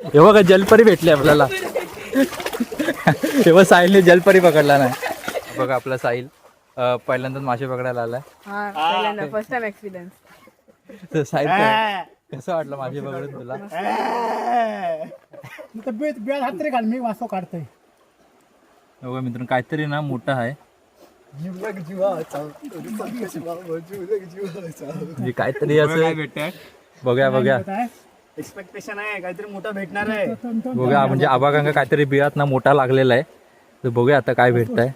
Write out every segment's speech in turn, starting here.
हे बघा जलपरी भेटली आपल्याला. हे बघ साहिलने जलपरी पकडला नाही. बघा आपला साहिल पहिल्यांदाच मासे पकडायला आलाय. First time experience. तर साहिल कसं वाटलं मासे पकडून तुला? मी वासो काढतोय. बघा मित्रांनो काहीतरी ना मोठा आहे. म्हणजे काहीतरी असं बघा बघा एक्सपेक्टेशन आहे काहीतरी मोठा भेटणार आहे. बघा म्हणजे आबाकांका काहीतरी बिळात ना मोठा लागलेला आहे. तर बघूया आता काय भेटत आहे.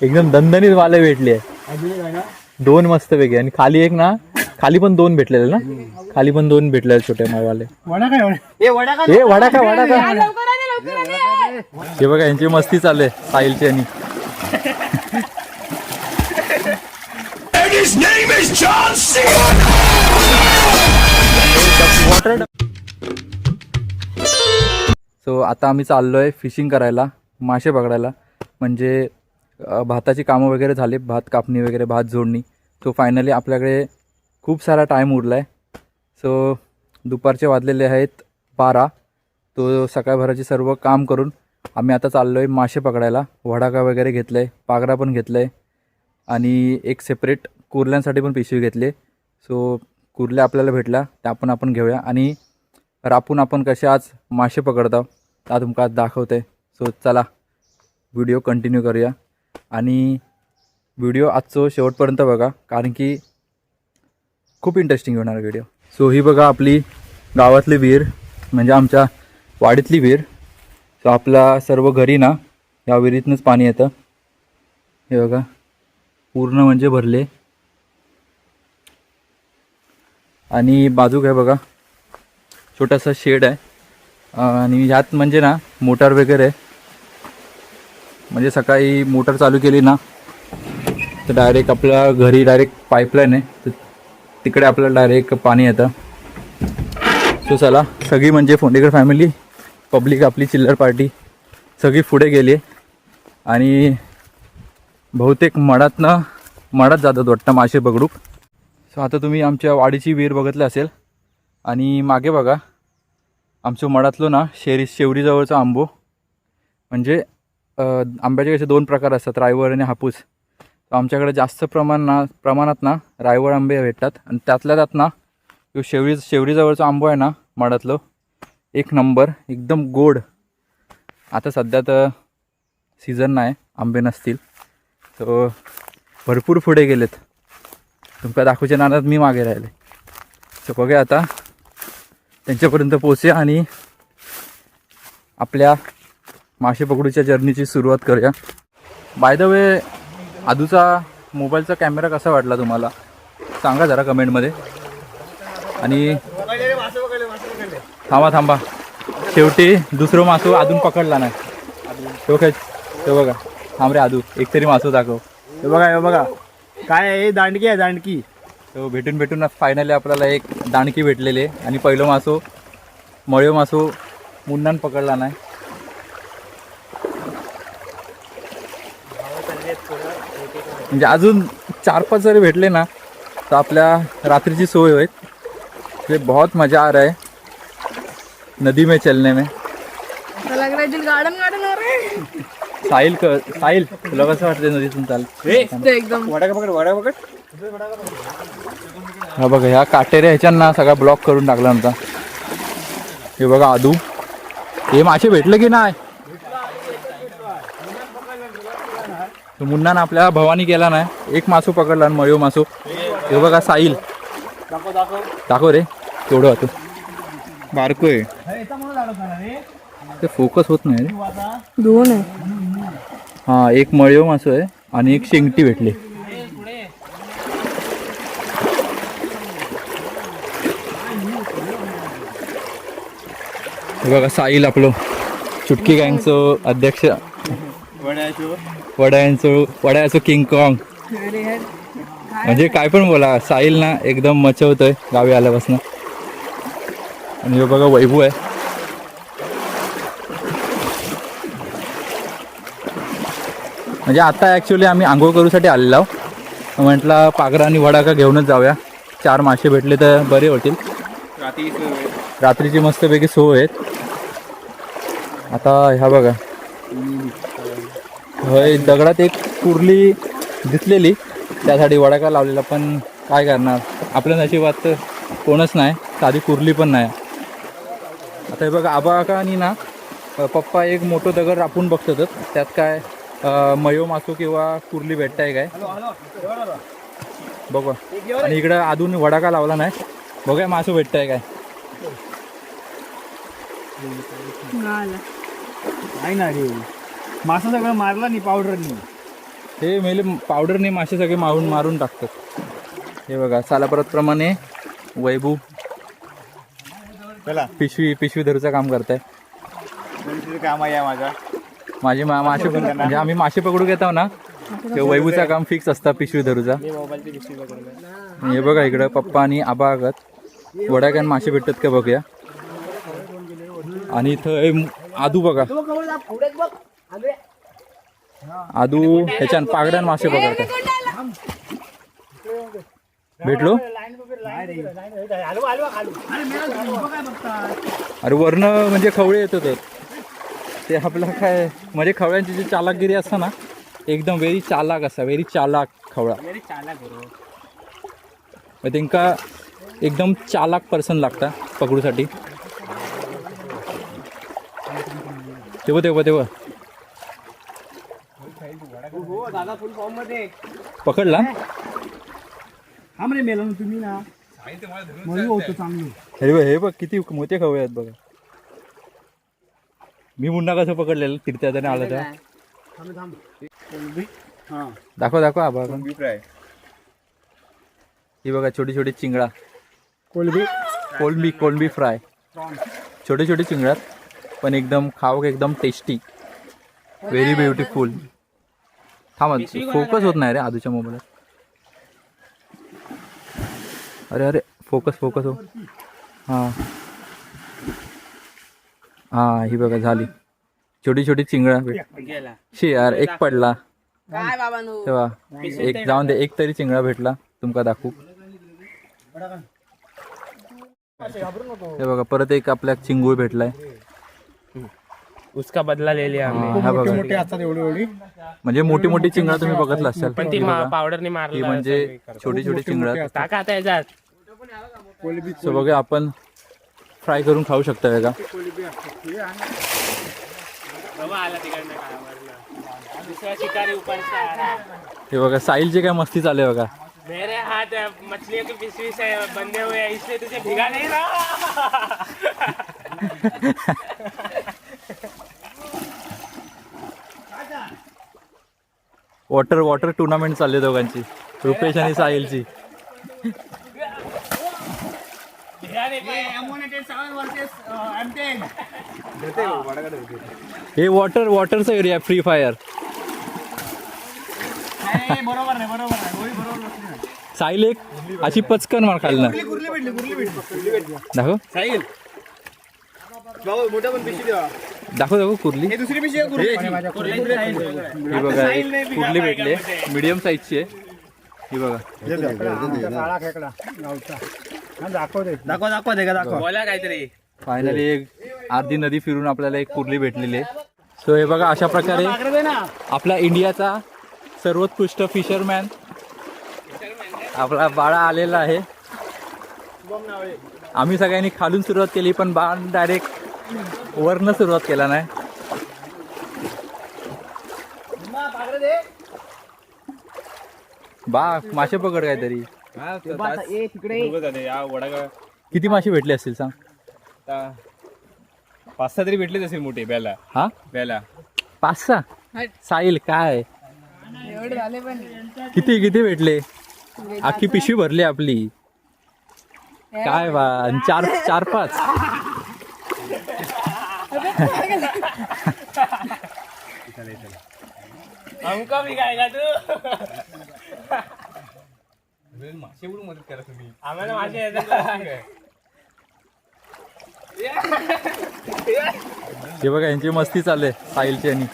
एकदम दणदणीत वाले भेटली आहे. दोन मस्त पैकी आणि खाली एक ना खाली पण दोन भेटलेले ना. खाली पण दोन भेटलेले छोटे मावाले. हे वडा का वडा का. हे बघा यांची मस्ती चालू आहे साहिलची आणि सो आता आम्ही चाललोय फिशिंग करायला, मासे पकडायला. म्हणजे भाताची कामं वगैरे झाली, भात कापणी वगैरे, भात जोडणी. सो फायनली आपल्याकडे खूप सारा टाईम उरला आहे. सो दुपारचे वाजलेले आहेत 12. तो सकाळभराचे सर्व काम करून आम्ही आता चाललो आहे मासे पकडायला. वडाका वगैरे घेतलं आहे, पागरा पण घेतलं आहे आणि एक सेपरेट कुर्ल्यांसाठी पण पिशवी घेतली. सो कुर्ल्या आपल्याला भेटल्या त्या पण आपण घेऊया आणि रापून आपण कसे आज मासे पकडतो त्या तुमका आज दाखवते. सो चला व्हिडिओ कंटिन्यू करूया आणि व्हिडिओ आजचं शेवटपर्यंत बघा कारण की खूप इंटरेस्टिंग होणार व्हिडिओ. सो ही बघा आपली गावातली विहीर म्हणजे आमच्या वाडीतली विहीर. सो आपला सर्व घरी ना या विहिरीतनंच पाणी येतं. हे बघा पूर्ण म्हणजे भरले आणि बाजूक आहे बघा छोटासा शेड आहे आणि ह्यात म्हणजे ना मोटार वगैरे म्हणजे सकाळी मोटार चालू केली ना तर डायरेक्ट आपल्या घरी डायरेक्ट पाईपलाईन आहे तर तिकडे आपल्याला डायरेक्ट पाणी येतं. सो चला सगळी म्हणजे फोंडेकर फॅमिली पब्लिक आपली चिल्लर पार्टी सगळी पुढे गेली आणि बहुतेक मडात जातात वाटतं मासे पकडूक. सो आता तुम्ही आमच्या वाडीची विहीर बघितली असेल आणि मागे बघा आमच्या मडातलो ना शेवरीजवळचा आंबो. म्हणजे आंब्याचे कसे दोन प्रकार असतात, रायवळ आणि हापूस. तर आमच्याकडे जास्त प्रमाणात ना रायवळ आंबे भेटतात आणि त्यातल्या त्यात ना तो शेवरीजवळचा आंबो आहे ना मडातलो एक नंबर एकदम गोड. आता सध्या तर सीझन नाही, आंबे नसतील तर भरपूर पुढे गेलेत. तुमच्या दाखवच्या नादात मी मागे राहिले. तर बघा आता त्यांच्यापर्यंत पोहोचूया आणि आपल्या मासे पकडूच्या जर्नीची सुरुवात करूया. बाय द वे आदूचा मोबाईलचा कॅमेरा कसा वाटला तुम्हाला सांगा जरा कमेंटमध्ये. आणि थांबा शेवटी दुसरं मासू अजून पकडला नाही. हे बघा थांब रे आदू एक तरी मासू दाखव. हे बघा काय आहे, दांडकी आहे दांडकी. तो भेटून फायनली आपल्याला एक दांडकी भेटलेली आहे आणि पहिलं मासू मळ्यो मासू मुन्नान पकडला नाही. म्हणजे अजून 4-5 जरी भेटले ना तर आपल्या रात्रीची सोय होईल. ये बहुत मज़ा आ रहा है नदी में चलने में. लग रहा है दिल गार्डन हो रहा है. साहिल तुला कसं वाटतं नदीतून चाल? एकदम वडा पकड. हा बघा ह्या काटेऱ्या ह्याच्यांना सगळा ब्लॉक करून टाकला होता. हे बघा आदू हे मासे भेटले की नाही. मुन्नान आपल्या भवानी केला नाही, एक मासू पकडला आणि मळ्यो मासू. हे बघा साहिल दाखव रे केवढं होतं बारको आहे ते फोकस होत नाही रे. दोन आहे. हा एक मळ्यो मासू आहे आणि एक शेंगटी भेटली. हे बघा साहिल आपलं चुटकी गँगचं अध्यक्ष वड्याचं किंग कॉंग. म्हणजे काय पण बोला साहिल ना एकदम मचवतोय गावी आल्यापासून. आणि हे बघा वैभव आहे. म्हणजे आता ॲक्च्युली आम्ही आंघोळ करूसाठी आलेलो आहोत. म्हटलं पागरा आणि वडाका घेऊनच जाऊया. 4 मासे भेटले तर बरे होतील. रात्रीची मस्तपैकी सोय आहेत. आता ह्या बघा, होय दगडात एक कुर्ली दिसलेली, त्यासाठी वडाका लावलेला, पण काय करणार, आपल्या नशिबात तर कोणच नाही, साधी कुर्ली पण नाही. आता हे बघा आबा का आणि ना पप्पा एक मोठं दगड रापून बघतात, त्यात काय मयो मासो किंवा कुर्ली भेटताय काय बघा. आणि इकडं अजून वडाका लावला नाही, बघा मासो भेटताय काय. नाही ना रे, मासा सगळं मारला नाही पावडरनी. हे मेले पावडरने मासे सगळे मारून टाकतात. हे बघा साला परत प्रमाणे वैभव पिशवी धरूचं काम करताय. काम आहे माझा. माझे मासे म्हणजे आम्ही मासे पकडू घेतो ना, ते वैभूचं काम फिक्स असतं पिशवी धरूचा. हे बघा इकडं पप्पा आणि आबा आगत वडाक्यान मासे भेटतात का बघूया. आणि इथं आदू बघा, आदू ह्याच्यान पागड्यान मासे पकडतात. भेटलो अरे वर्ण म्हणजे खवळे येत होत ते आपलं काय, म्हणजे खवळ्यांची जी चालाकगिरी असतं ना, एकदम व्हेरी चालाक असा, व्हेरी चालाक खवळा. त्यांका एकदम चालाक पर्सन लागता पकडूसाठी. तेव्हा पकडला तुम्ही ना होतो चांगलं. हे बघ किती मोठे खवळे आहेत बघा. मी मुन्ना कसं पकडलेलं तिरत्यात आणि आलं तर. दाखव आबा. ही बघा छोटी छोटी चिंगडा, कोलंबी फ्राय, छोटे छोटे चिंगड्यात, पण एकदम खाऊ एकदम टेस्टी, व्हेरी ब्युटिफुल. थांबा फोकस होत नाही रे आधूच्या मोबाईलात. अरे फोकस हो. हां ही बघा झाली छोटी छोटी चिंगडा. शे यार एक पडला तेव्हा, एक जाऊन दे, एक तरी चिंगडा भेटला तुमका दाखवू. हे बघा परत एक आपल्या चिंगूळ भेटलाय. उसका बदला ले लिया हमने. हा बघा मोठे असतात एवढी म्हणजे मोठी मोठी चिंगडा तुम्ही बघितला असाल, पण ती पावडरने मारली. ही म्हणजे छोटी छोटी चिंगडा. टाका आता याच्यात. सो बघा आपण फ्राय करून खाऊ शकता का. बाबा आला तिकडनं काय वरनं. दुसरा शिकारी ऊपर से आ रहा है. हे बघा साहिलचे काय मस्ती चालले बघा. मेरे हाथ मछलियों की पिशवी से बंधे हुए हैं, इसलिए तुझे भिगा नहीं रहा. वॉटर टुर्नामेंट चालली दोघांची, रुपेश आणि साहिलची. हे वॉटरचा एरिया फ्री फायर. बरोबर नाही. साहिल एक अशी पचकन मार खाल ना. दाखव साहिल मोठा पण पिशवी द्या. दाखव कुर्ली. हे दुसरी पिशवी आहे कुर्ली. ही बघा एक कुर्ली भेटले, मीडियम साईजची आहे. ही बघा दाखव. बोला काहीतरी. फायनली एक अर्धी नदी फिरून आपल्याला एक कुर्ली भेटलेली आहे. सो हे बघा अशा प्रकारे आपला इंडियाचा सर्वोत्कृष्ट फिशरमॅन आपला बाळा आलेला आहे. आम्ही सगळ्यांनी खालून सुरुवात केली, पण बाळ डायरेक्ट वरनं सुरुवात केला नाही. बा मासे पकड काहीतरी. किती मासे भेटले असतील सांग. 5-6 तरी भेटलेच असेल मोठे बेला. हा 5-6. साहिल काय एवढे झाले पण किती भेटले. अख्खी पिशवी भरली आपली. काय बा 4-5. हमको भिगाएगा तू. मासे उडून मदत करा तुम्ही. आम्हाला मासे येतात. हे बघा यांची मस्ती चालले साहिलची आणि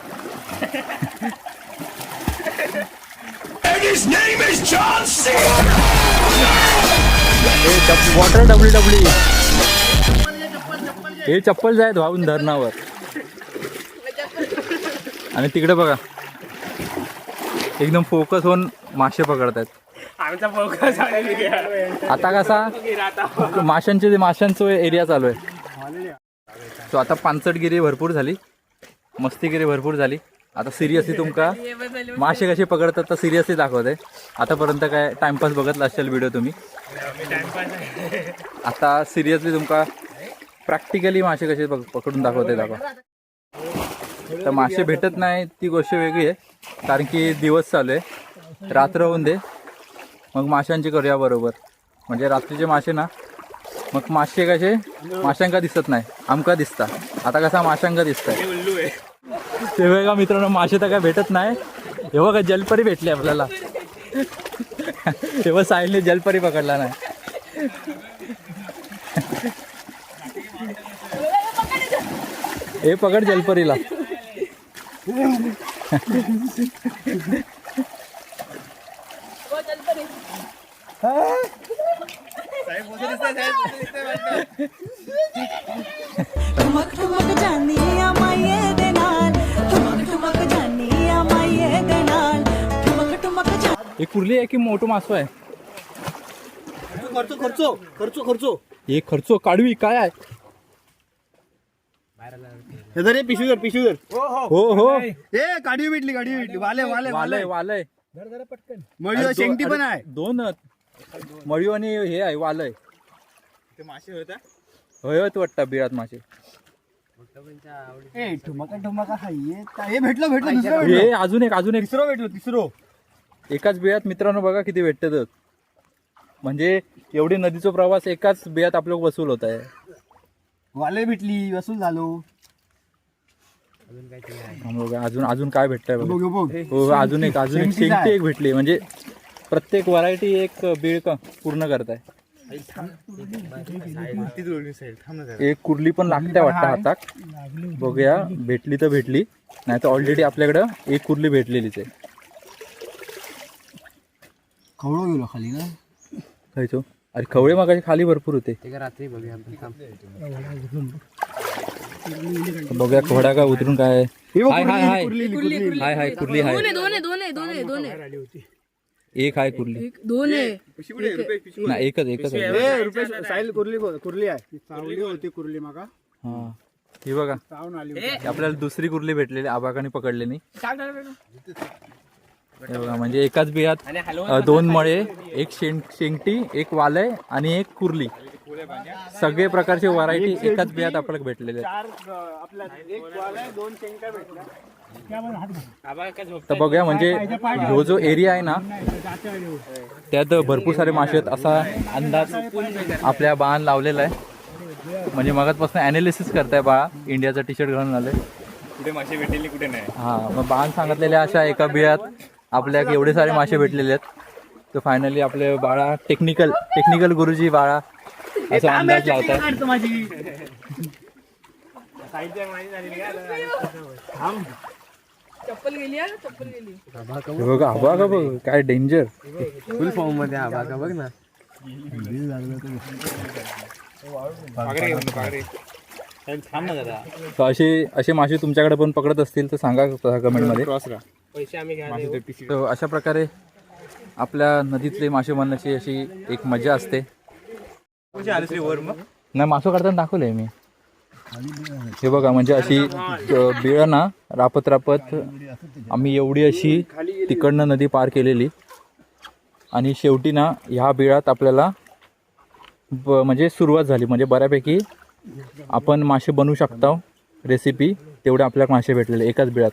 वॉटर WWE. हे चप्पल जायत वाहून धरणावर. आणि तिकडे बघा एकदम फोकस होऊन मासे पकडतात. आमचा फोकस आता कसा माशांचं एरिया चालू आहे. सो आता पानसटगिरी भरपूर झाली, मस्तीगिरी भरपूर झाली. आता सिरियसली तुमका मासे कसे पकडतात तर सिरियसली दाखवते. आतापर्यंत काय टाइमपास बघतला असेल व्हिडिओ तुम्ही, आता सिरियसली तुमका प्रॅक्टिकली मासे कसे पकडून दाखवते दाखवा. तर मासे भेटत नाही ती गोष्ट वेगळी आहे, कारण की दिवस चालू आहे, रात्र होऊन दे मग माशांची करूया बरोबर. म्हणजे रात्रीचे मासे ना, मग मासे कसे माशांका दिसत नाही, आमका दिसता. आता कसा माशांका दिसतंय उल्लू आहे. ते बघा मित्रांनो, मासे तर काय भेटत नाही. हे बघा जलपरी भेटली आपल्याला. तेव्हा साहिलने जलपरी पकडला नाही. हे पकड जलपरीला. ठुमक ठुमक जानिया माये दे नाल ठुमक ठुमक जानिया माये दे नाल ठुमक ठुमक हे कुर्ली आहे की मोठं मासो आहे? खर्चो हे खर्चो काढवी काय आहे? पिशवीवर हो हो ए गाडी भेटली वाले वालय वालय मळी शेंगटी पण आहे. दोन मळीव आणि हे आहे वालय. मासे होता होय वाटतं बिळात मासे. ए ठुमका हे भेटलं दुसरं हे अजून एक तिसरं एकाच बिळात मित्रांनो बघा किती भेटतात. म्हणजे एवढी नदीचा प्रवास एकाच बिळात आपल्याला वसूल होत आहे. वाले भेटली, वसूल झालो. अजून काय भेटतंय बघा. बघ हो अजून एक शेंगटी एक भेटली. म्हणजे प्रत्येक व्हरायटी एक बीळ पूर्ण करताय. एक कुर्ली पण लागते वाटतं हातात. बघूया भेटली तर भेटली, नाही तर ऑलरेडी आपल्याकडं एक कुर्ली भेटलेलीच आहे. खवळो गेलो खाली ना खायचो. अरे खवळे मागाशी खाली भरपूर होते. बघूया खवडा का उतरून काय. हाय हाय हाय हाय हाय कुर्ली हाय. दोन आहे. एक आहे कुर्ली. दोन आहे. नाही एकच आहे. रुपेश साहिल कुर्ली आहे. चावली होती कुर्ली मागा. हा ही बघा चावून आली आपल्याला दुसरी कुर्ली भेटलेली आबाकाने पकडलेली. हे बघा म्हणजे एकाच बियात दोन मळे, एक शेंगटी, एक वालय आणि एक कुर्ली. सगळे प्रकारचे व्हरायटी एकाच बियात आपल्याला भेटलेले आहेत. तर बघूया म्हणजे ह्यो जो एरिया आहे ना त्यात भरपूर सारे मासे आहेत असा अंदाज आपल्या बाळानं लावलेला आहे. म्हणजे मगाचपासून ॲनालिसिस करताय बाळा. इंडियाचा टी शर्ट घालून आले. कुठे मासे भेटलेली कुठे नाही. हा मग बाळानं सांगितलेल्या अशा एका बियात आपल्या एवढे सारे मासे भेटलेले आहेत. तर फायनली आपले बाळा टेक्निकल गुरुजी बाळा असा अंदाज लावताय. चप्पल गेली. हे बघा आबा का बघ काय डेंजर. फुल फॉर्म मध्ये आबा का बघ ना. तर असे मासे तुमच्याकडे पण पकडत असतील तर सांगा कमेंटमध्ये. पैसे आम्ही घ्या. तर अशा प्रकारे आपल्या नदीतले मासे मारण्याची अशी एक मजा असते. नाही मासो काढताना दाखवलंय मी. हे बघा म्हणजे अशी बिळ ना रापत आम्ही एवढी अशी तिकडनं नदी पार केलेली आणि शेवटी ना ह्या बिळात आपल्याला म्हणजे सुरुवात झाली. म्हणजे बऱ्यापैकी आपण मासे बनवू शकतो रेसिपी. तेवढे आपल्याला मासे भेटलेले एकाच बिळात.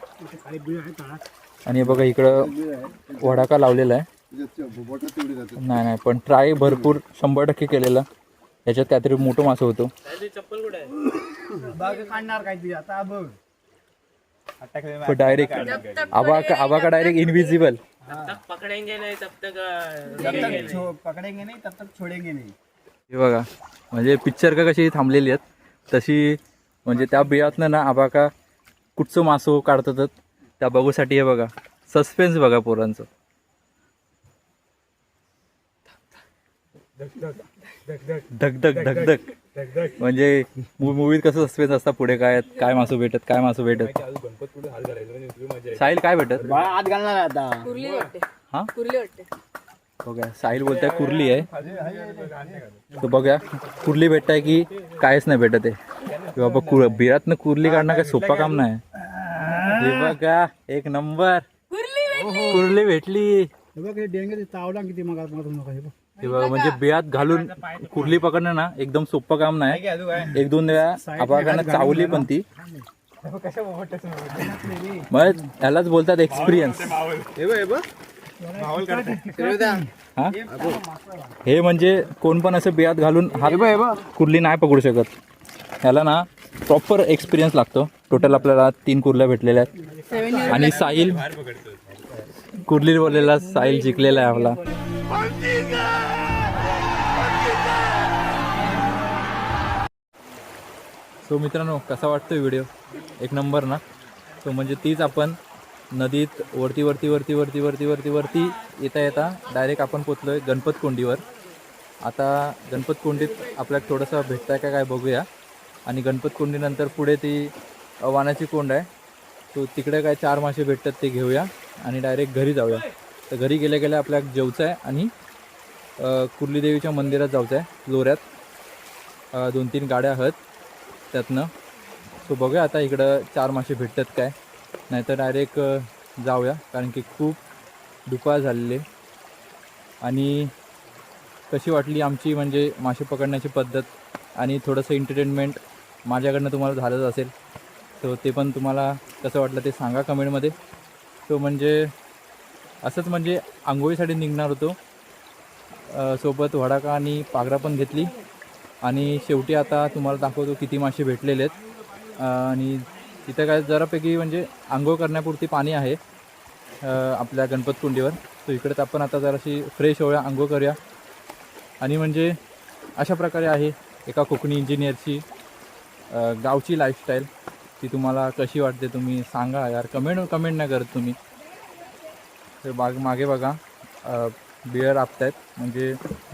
आणि हे बघा इकडं वडाका लावलेला आहे. नाही पण ट्राय भरपूर 100% केलेला. याच्यात काहीतरी मोठं मासं होतं. चप्पल कुठे आहे? काढणार काय आता बघ. डायरेक्ट आबा का डायरेक्ट इनविजिबल. तब तक पकडेंगे नाही तब तक पकडेंगे नाही तब तक छोडेंगे नाही. हे बघा म्हणजे पिक्चर का कशी थांबलेली आहेत तशी म्हणजे त्या बियातनं ना आबा का कुठचं मासो काढतात त्या बघूसाठी. हे बघा सस्पेन्स बघा पोरांचं. धक धक धक धक म्हणजे मूवीत कसं सस्पेन्स असतं पुढे काय मासू भेटत साहिल काय भेटत बाळा आत घालणार आहे आता. कुर्ली वाटते. हा कुर्ली वाटते. बघा साहिल बोलताय कुर्ली आहे तो बघा कुर्ली भेटताय की कायच नाही भेटत आहे बाबा बिरातनं कुर्ली काढणं काय सोपा काम नाही हे बघा एक नंबर कुर्ली भेटली हे बघ हे डेंगे चावला किती मग नका हे बघ. हे बघा म्हणजे बियात घालून कुर्ली पकडणं ना एकदम सोपं काम नाही एक दोन वेळा आपण चावली पण ती मग यालाच बोलतात एक्सपिरियन्स हा हे म्हणजे कोण पण असं बियात घालून हात कुर्ली नाही पकडू शकत ह्याला ना प्रॉपर एक्सपिरियन्स लागतो टोटल आपल्याला 3 कुर्ल्या भेटलेल्या आहेत आणि साहिल कुर्ली बोललेला साहिल जिंकलेला आहे आपला सो मित्रांनो कसा वाटतोय व्हिडिओ एक नंबर ना सो म्हणजे तीच आपण नदीत वरती येता येता डायरेक्ट आपण पोचलोय गणपतकोंडीवर आता गणपतकोंडीत आपल्याला थोडंसं भेटतंय काय बघूया आणि गणपतकोंडीनंतर पुढे ती वाण्याची कोंड आहे सो तिकडे काय 4 मासे भेटतात ते घेऊया आणि डायरेक्ट घरी जाऊया तर घरी गेल्या आपल्याला जेवचं आहे आणि कुर्ली देवीच्या मंदिरात जायचं आहे लोऱ्यात 2-3 गाड्या आहेत त्यातनं सो बघूया आता इकडं 4 मासे भेटतात काय नाहीतर डायरेक्ट जाऊया कारण की खूप दुपार झालेले आणि कशी वाटली आमची म्हणजे मासे पकडण्याची पद्धत आणि थोडंसं एंटरटेनमेंट माझ्याकडनं तुम्हाला झालंच असेल सो ते पण तुम्हाला कसं वाटलं ते सांगा कमेंटमध्ये सो म्हणजे असंच म्हणजे आंघोळीसाठी निघणार होतो सोबत वडाका आणि पागरा पण घेतली आणि शेवटी आता तुम्हाला दाखवतो किती मासे भेटलेले आहेत आणि तिथं काय जरापैकी म्हणजे आंघोळ करण्यापुरती पाणी आहे आपल्या गणपतकुंडीवर सो इकडेच आपण आता जराशी फ्रेश होऊया आंघोळ करूया आणि म्हणजे अशा प्रकारे आहे एका कोकणी इंजिनियरची गावची लाईफस्टाईल ती तुम्हाला कशी वाटते तुम्ही सांगा यार कमेंट नाही करत तुम्ही तर मागे बघा बिअर राबत म्हणजे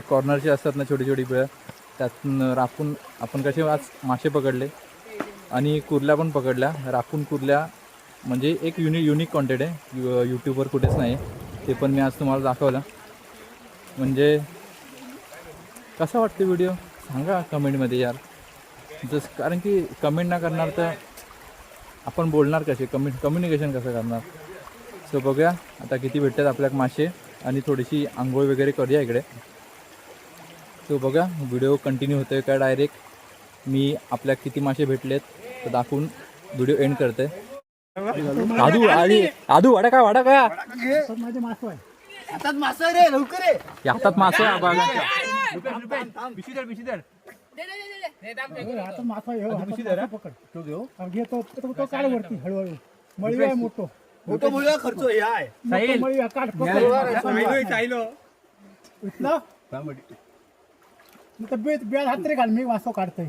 कॉर्नरचे असतात ना छोटी बिअर त्यातून राखून आपण कसे आज मासे पकडले आणि कुर्ल्या पण पकडल्या राखून कुर्ल्या म्हणजे एक युनिक कॉन्टेंट आहे यूट्यूबवर कुठेच नाही ते पण मी आज तुम्हाला दाखवलं म्हणजे कसा वाटते व्हिडिओ सांगा कमेंटमध्ये यार जसं कारण की कमेंट ना करणार तर आपण बोलणार कसे कम्युनिकेशन कसं करणार सो बघूया आता किती भेटतात आपल्याला मासे आणि थोडीशी आंघोळ वगैरे करूया इकडे सो बघा व्हिडिओ कंटिन्यू होतोय का डायरेक्ट मी आपल्या किती मासे भेटलेत तर दाखवून व्हिडिओ एंड करते आदू वाडा का माझे मासो आहे हातात मासो आहे रे लवकर रे हातात मासो आहे बघा हातात मासो आहे पकड तो घेऊ घेतो तो काढ वरती हळूहळू मळी आहे मोठो मळी खर्च आहे मळी काढ बेद हात तरी घाल मी वासो काढतोय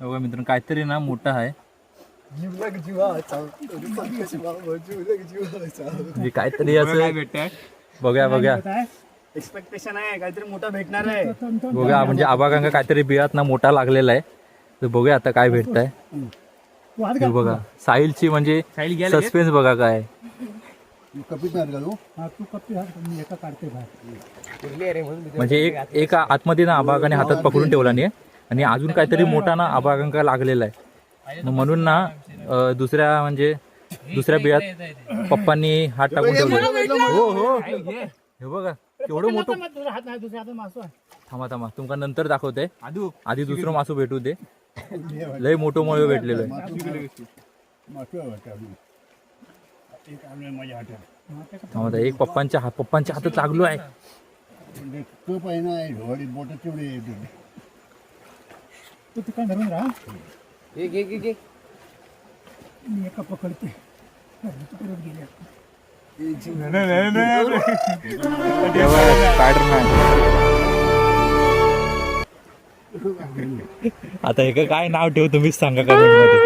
बघा मित्रांनो काहीतरी ना मोठा आहे काहीतरी असं बघा एक्सपेक्टेशन आहे काहीतरी मोठा भेटणार आहे बघा म्हणजे आबाकांका काहीतरी बियात ना मोठा लागलेला आहे तर बघूया आता काय भेटतंय बघा साहिलची म्हणजे सस्पेन्स बघा काय म्हणजे एक आतमध्ये ना आबागाने हातात पकडून ठेवला नाही आणि अजून काहीतरी मोठा ना आबागांका लागलेला आहे म्हणून ना दुसऱ्या बियात पप्पांनी हात टाकून ठेवले हो हे बघा केवढं मोठं थांबा तुमका नंतर दाखवते आधी दुसरं मासू भेटू दे लय मोठं मळ भेटलेलं आहे एक पप्पांच्या हातात लागलो आहे पकडते आता हे काय नाव ठेवू तुम्हीच सांगा कमेंट मध्ये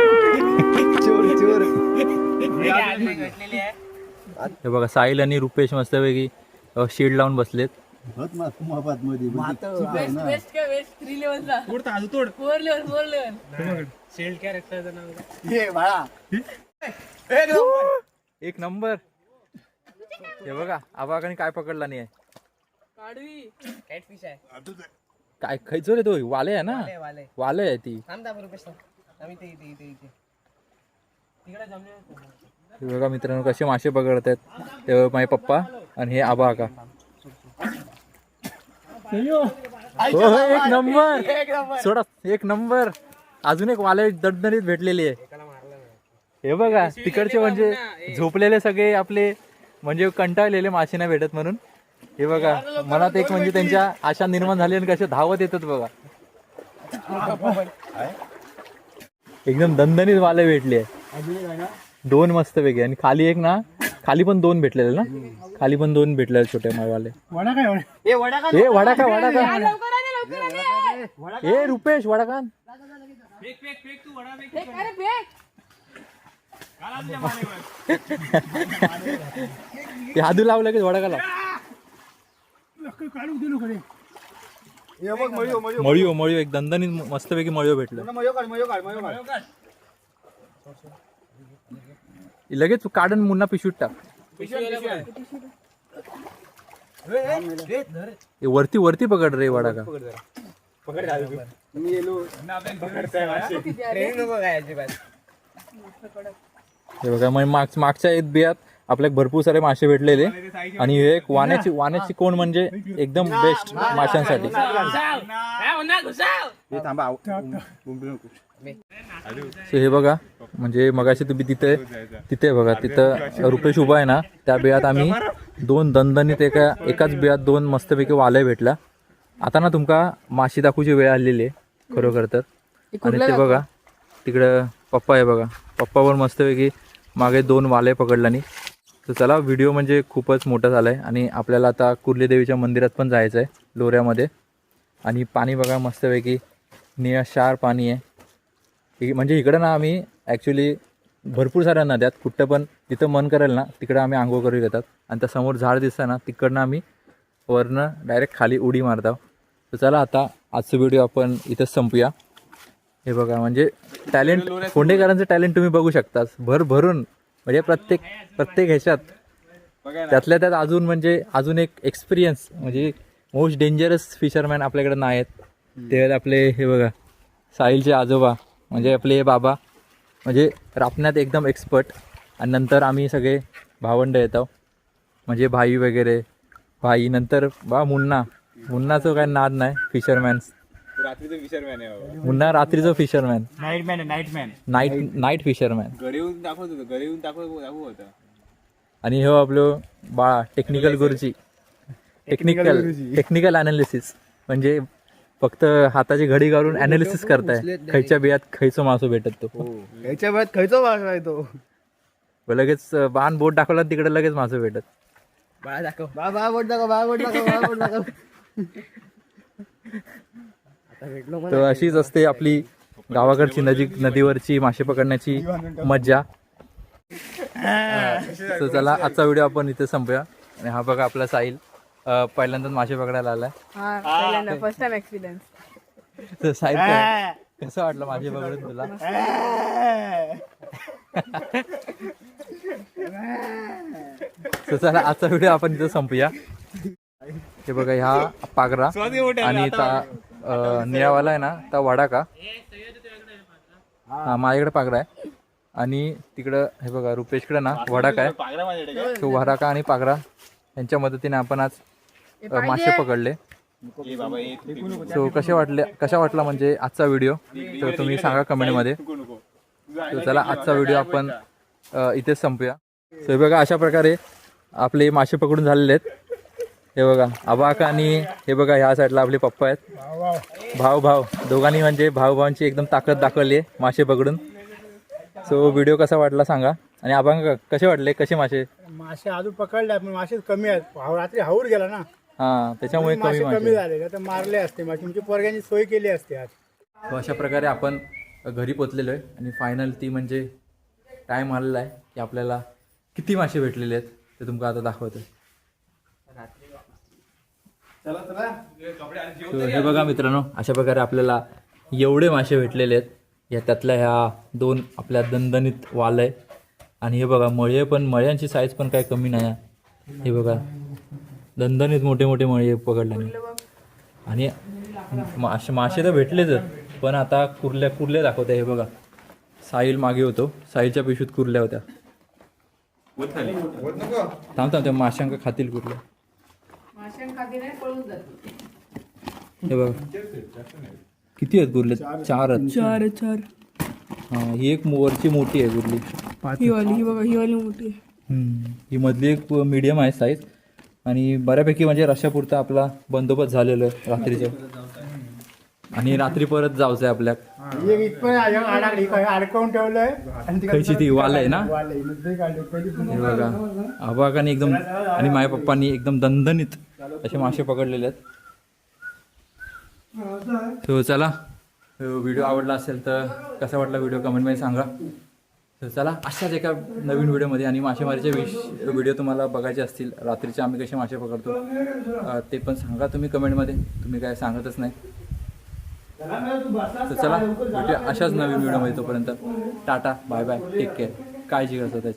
हे बघा साहिल आणि रुपेश मस्तपैकी शेड लावून बसलेत वेस्ट वेस्ट काय वेस्ट 3 लेवलचा तोड 4 लेवल शेल्ड कॅरेक्टरचं नाव काय? ये बाळा एक नंबर. हे बघा आबाकाने काय पकडला नाही आहे. काढवी कॅटफिश आहे. काय खायचो रे तो वाले आहे ना, वाले वाले आहे ती. थांब रुपये आम्ही ते इथे तिकडे जमले. हे बघा मित्रांनो कसे मासे पकडत आहेत. ते माझे पप्पा आणि हे आबा का. हो एक नंबर सोडा, एक नंबर. अजून एक वाले दणदणीत भेटलेली आहे. हे बघा तिकडचे म्हणजे झोपलेले सगळे आपले म्हणजे कंटाळलेले मासे नाही भेटत म्हणून. हे बघा मनात एक म्हणजे त्यांच्या आशा निर्माण झाली आणि कसे धावत येतात बघा. एकदम दणदणीत वाले भेटले. 2 मस्त पैकी आणि खाली एक ना, खाली पण 2 भेटलेले ना, खाली पण 2 भेटलेले छोटे वाले. वडा काय ए वडा का वडा का लवकर आले ए रुपेश वडा का. फेक तू वडा फेक. अरे फेक ते हादू लावलं की वडा का लाव. काढून दिलो कडे मळीव मळीव एक दणदणीत मस्तपैकी मळीव भेटलं. लगेच काढून मुन्ना पिशवीत टाक. ए, वरती वरती पकड रे वडा का. हे बघा मग मागच्या एक बियात आपल्याला भरपूर सारे मासे भेटलेले आणि हे एक वाण्याची कोण म्हणजे एकदम बेस्ट माशांसाठी. So हे बघा म्हणजे मगाशी तुम्ही तिथे बघा तिथं रुपेश उभा आहे ना, त्या बियात आम्ही 2 दणदणीत एकाच बियात 2 मस्तपैकी वाले भेटला. आता ना तुमका माशी दाखवूची वेळ आलेली आहे खरोखर तर. आणि ते बघा तिकडं पप्पा आहे बघा, पप्पावर मस्तपैकी मागे 2 वाले पकडल्यानी. तर चला व्हिडिओ म्हणजे खूपच मोठा झाला आहे आणि आपल्याला आता कुर्ली देवीच्या मंदिरात पण जायचं आहे लोऱ्यामध्ये. आणि पाणी बघा मस्तपैकी निळाशार पाणी आहे. म्हणजे इकडं ना आम्ही ॲक्च्युली भरपूर साऱ्या नद्यात कुठं पण तिथं मन करेल ना तिकडं आम्ही आंघोळ करू येतात. आणि त्या समोर झाड दिसतं ना तिकडनं आम्ही वरनं डायरेक्ट खाली उडी मारतो. तर चला आता आजचा व्हिडिओ आपण इथंच संपूया. हे बघा म्हणजे टॅलेंट फोंडेकरांचं टॅलेंट तुम्ही बघू शकता भरभरून. म्हणजे प्रत्येक ह्याच्यात त्यातल्या त्यात अजून एक एक्सपिरियन्स म्हणजे मोस्ट डेंजरस फिशरमॅन आपल्याकडे नाही आहेत. ते आपले हे बघा साहिलचे आजोबा म्हणजे आपले बाबा म्हणजे रापण्यात एकदम एक्सपर्ट. आणि नंतर आम्ही सगळे भावंड येतो म्हणजे भाई वगैरे भाई. नंतर मुन्नाचं काय नाद नाही फिशरमॅन. मुन्ना रात्रीचं फिशरमॅन, नाईट फिशरमॅन. आणि हो आपलं बाळा टेक्निकल गुरुजी, टेक्निकल अनालिसिस म्हणजे फक्त हाताची घडी घालून अनालिसिस करताय खयच्या बियात खयचो मासो भेटत तो. ह्याच्या बाहेर खायचो मासा आहे तो. लगेच बाण बोट दाखवला तिकडे लगेच मासो भेटत. बाळा दाखव बाळा बोट दाखव. तर अशीच असते आपली गावाकडची नदीवरची मासे पकडण्याची मज्जा. तर चला आजचा व्हिडिओ आपण इथे संपूया. आणि हा बघा आपला साहिल पहिल्यांदाच मासे पकडायला आलाय. पहिल्यांदा फर्स्ट टाइम एक्सपिरियन्स. तर साहिल कसं वाटलं मासे पकडून तुला. तर चला आजचा व्हिडिओ आपण इथे संपूया. हे बघा ह्या पागरा आणि निळावाला आहे ना त्या वडा का. हा माझ्याकडे पागरा आहे आणि तिकडं हे बघा रुपेशकडे ना वडा काय. तो वडा का आणि पागरा यांच्या मदतीने आपण आज मासे पकडले. सो कशा वाटला म्हणजे आजचा व्हिडिओ तर तुम्ही सांगा कमेंटमध्ये. तर चला आजचा व्हिडिओ आपण इथेच संपूया. सो हे बघा अशा प्रकारे आपले मासे पकडून झालेले आहेत. हे बघा आबाका आणि हे बघा ह्या साईडला आपले पप्पा आहेत. भाऊ दोघांनी म्हणजे भावांची एकदम ताकद दाखवली आहे मासे पकडून. सो व्हिडिओ कसा वाटला सांगा. आणि आबांका कसे वाटले, कसे मासे अजून पकडले पण मासे कमी आहेत. रात्री हाऊर गेला ना हां त्याच्यामुळे कमी झाले तर मारले असते मासे. तुमची पोरग्यांची सोय केली असते आज. तो अशा प्रकारे आपण घरी पोचलेलो आहे आणि फायनल ती म्हणजे टाईम आलेला आहे की आपल्याला किती मासे भेटलेले आहेत ते तुमका आता दाखवतो. So, हे बघा मित्रांनो, अशा प्रकारे आपल्याला एवढे मासे भेटलेले आहेत. त्यातल्या ह्या 2 आपल्या दणदणीत वाल आहे. आणि हे बघा मळे पण, मळ्यांची साईज पण काही कमी नाही आहे. हे बघा दणदणीत मोठे मोठे मळे पकडल्याने. आणि मासे तर भेटलेच, पण आता कुर्ल्या दाखवते. हे बघा साहिल मागे होतो, साहिलच्या पिशवीत कुर्ल्या होत्या. थांब त्या माशांका खातील कुर्ल्या. हे बघा किती आहेत कुर्ले? 4 आहेत. 4 हा, ही एक वरची मोठी आहे कुर्ली. ही वाली मोठी आहे. ही मधली एक मीडियम आहे साईज. आणि बऱ्यापैकी म्हणजे रशापुरता आपला बंदोबस्त झालेला आहे रात्रीचं. आणि रात्री परत जायचं आहे आपल्या. अडकवून ठेवलंय आणि खायची ती वाल आहे ना. पहिली हे बघा आबाकाने एकदम आणि माझ्या पप्पांनी एकदम दणदणीत असे मासे पकडलेले आहेत. तो चला, व्हिडिओ आवडला असेल तर कसा वाटला व्हिडिओ कमेंटमध्ये सांगा. तर चला अशाच एका नवीन व्हिडिओमध्ये, आणि मासेमारीचे व्हिडिओ तुम्हाला बघायचे असतील, रात्रीचे आम्ही कसे मासे पकडतो ते पण सांगा तुम्ही कमेंटमध्ये. तुम्ही काय सांगतच नाही. तर चला भेटूया अशाच नवीन व्हिडिओमध्ये. तोपर्यंत tata, bye bye, take care, काळजी घ्या स्वतःची.